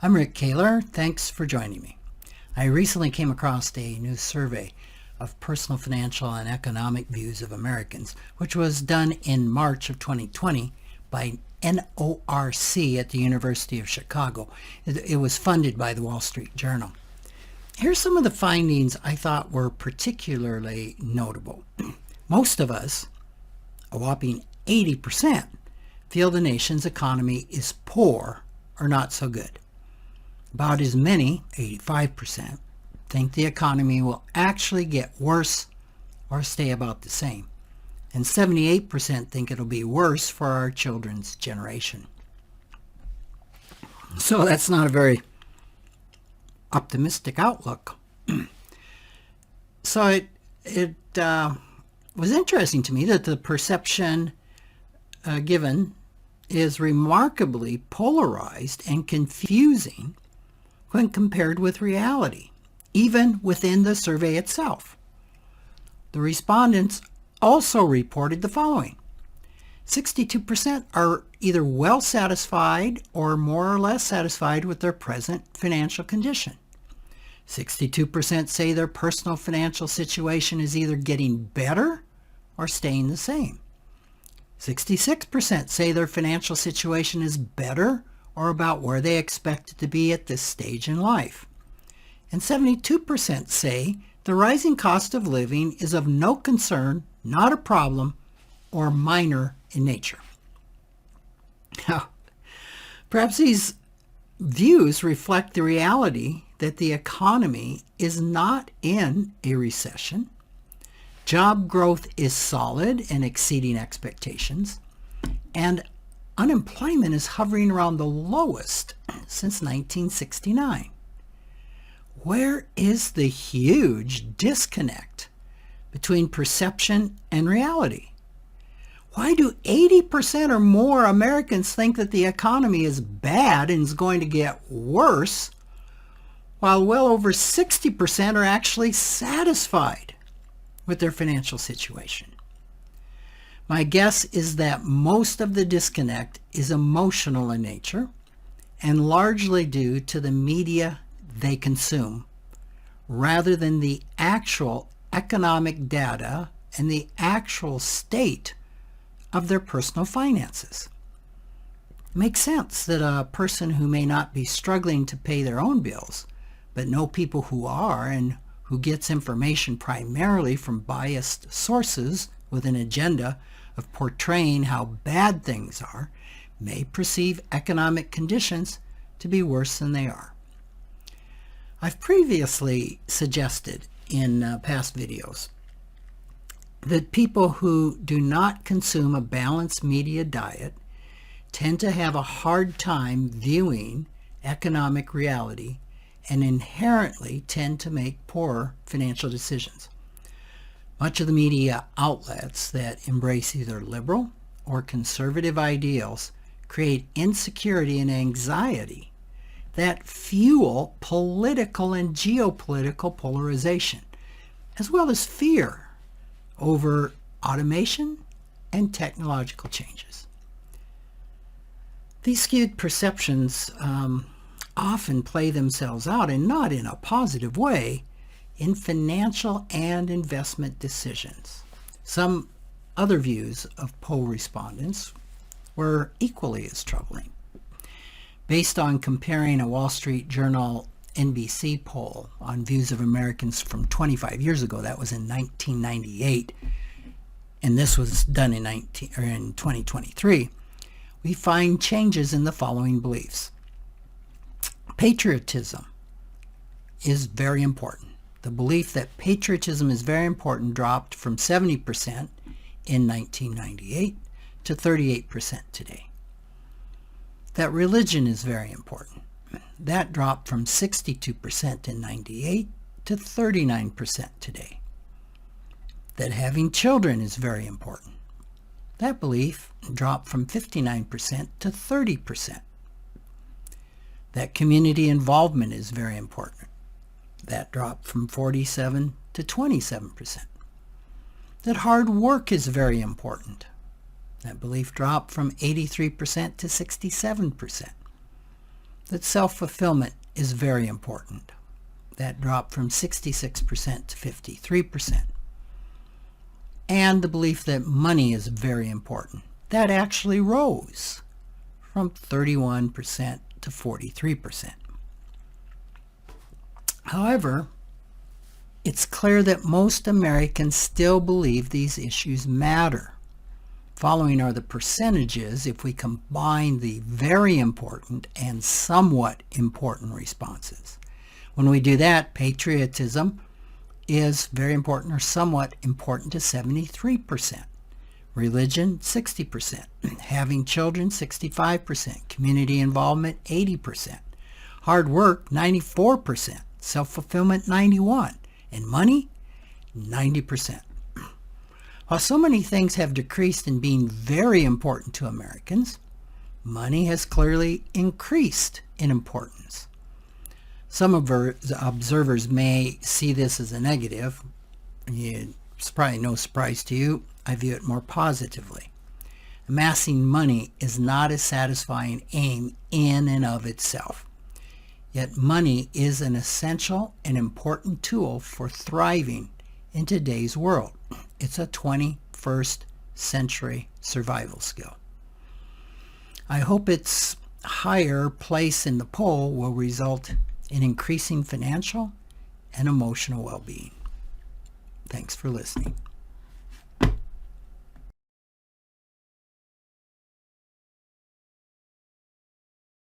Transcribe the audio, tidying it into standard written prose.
I'm Rick Kaler. Thanks for joining me. I recently came across a new survey of personal financial and economic views of Americans, which was done in March of 2020 by NORC at the University of Chicago. It was funded by the Wall Street Journal. Here's some of the findings I thought were particularly notable. Most of us, a whopping 80%, feel the nation's economy is poor or not so good. About as many, 85%, think the economy will actually get worse or stay about the same. And 78% think it'll be worse for our children's generation. So that's not a very optimistic outlook. So it was interesting to me that the perception given is remarkably polarized and confusing when compared with reality, even within the survey itself. The respondents also reported the following. 62% are either well satisfied or more or less satisfied with their present financial condition. 62% say their personal financial situation is either getting better or staying the same. 66% say their financial situation is better or about where they expect it to be at this stage in life. And 72% say the rising cost of living is of no concern, not a problem, or minor in nature. Now, perhaps these views reflect the reality that the economy is not in a recession. Job growth is solid and exceeding expectations, and unemployment is hovering around the lowest since 1969. Where is the huge disconnect between perception and reality? Why do 80% or more Americans think that the economy is bad and is going to get worse, while well over 60% are actually satisfied with their financial situation? My guess is that most of the disconnect is emotional in nature and largely due to the media they consume, rather than the actual economic data and the actual state of their personal finances. It makes sense that a person who may not be struggling to pay their own bills, but know people who are and who gets information primarily from biased sources with an agenda of portraying how bad things are, may perceive economic conditions to be worse than they are. I've previously suggested in past videos that people who do not consume a balanced media diet tend to have a hard time viewing economic reality and inherently tend to make poor financial decisions. Much of the media outlets that embrace either liberal or conservative ideals create insecurity and anxiety that fuel political and geopolitical polarization, as well as fear over automation and technological changes. These skewed perceptions often play themselves out, and not in a positive way, in financial and investment decisions. Some other views of poll respondents were equally as troubling. Based on comparing a Wall Street Journal NBC poll on views of Americans from 25 years ago, that was in 1998, and this was done in 2023, we find changes in the following beliefs. Patriotism is very important. The belief that patriotism is very important dropped from 70% in 1998 to 38% today. That religion is very important. That dropped from 62% in 98 to 39% today. That having children is very important. That belief dropped from 59% to 30%. That community involvement is very important. That dropped from 47 to 27%. That hard work is very important. That belief dropped from 83% to 67%. that self-fulfillment is very important. That dropped from 66% to 53%. And the belief that money is very important. That actually rose from 31% to 43%. However, it's clear that most Americans still believe these issues matter. Following are the percentages if we combine the very important and somewhat important responses. When we do that, patriotism is very important or somewhat important to 73%. Religion, 60%. Having children, 65%. Community involvement, 80%. Hard work, 94%. Self-fulfillment, 91%. And money, 90%. While so many things have decreased in being very important to Americans, money has clearly increased in importance. Some observers may see this as a negative. It's probably no surprise to you. I view it more positively. Amassing money is not a satisfying aim in and of itself. Yet money is an essential and important tool for thriving in today's world. It's a 21st century survival skill. I hope its higher place in the poll will result in increasing financial and emotional well-being. Thanks for listening.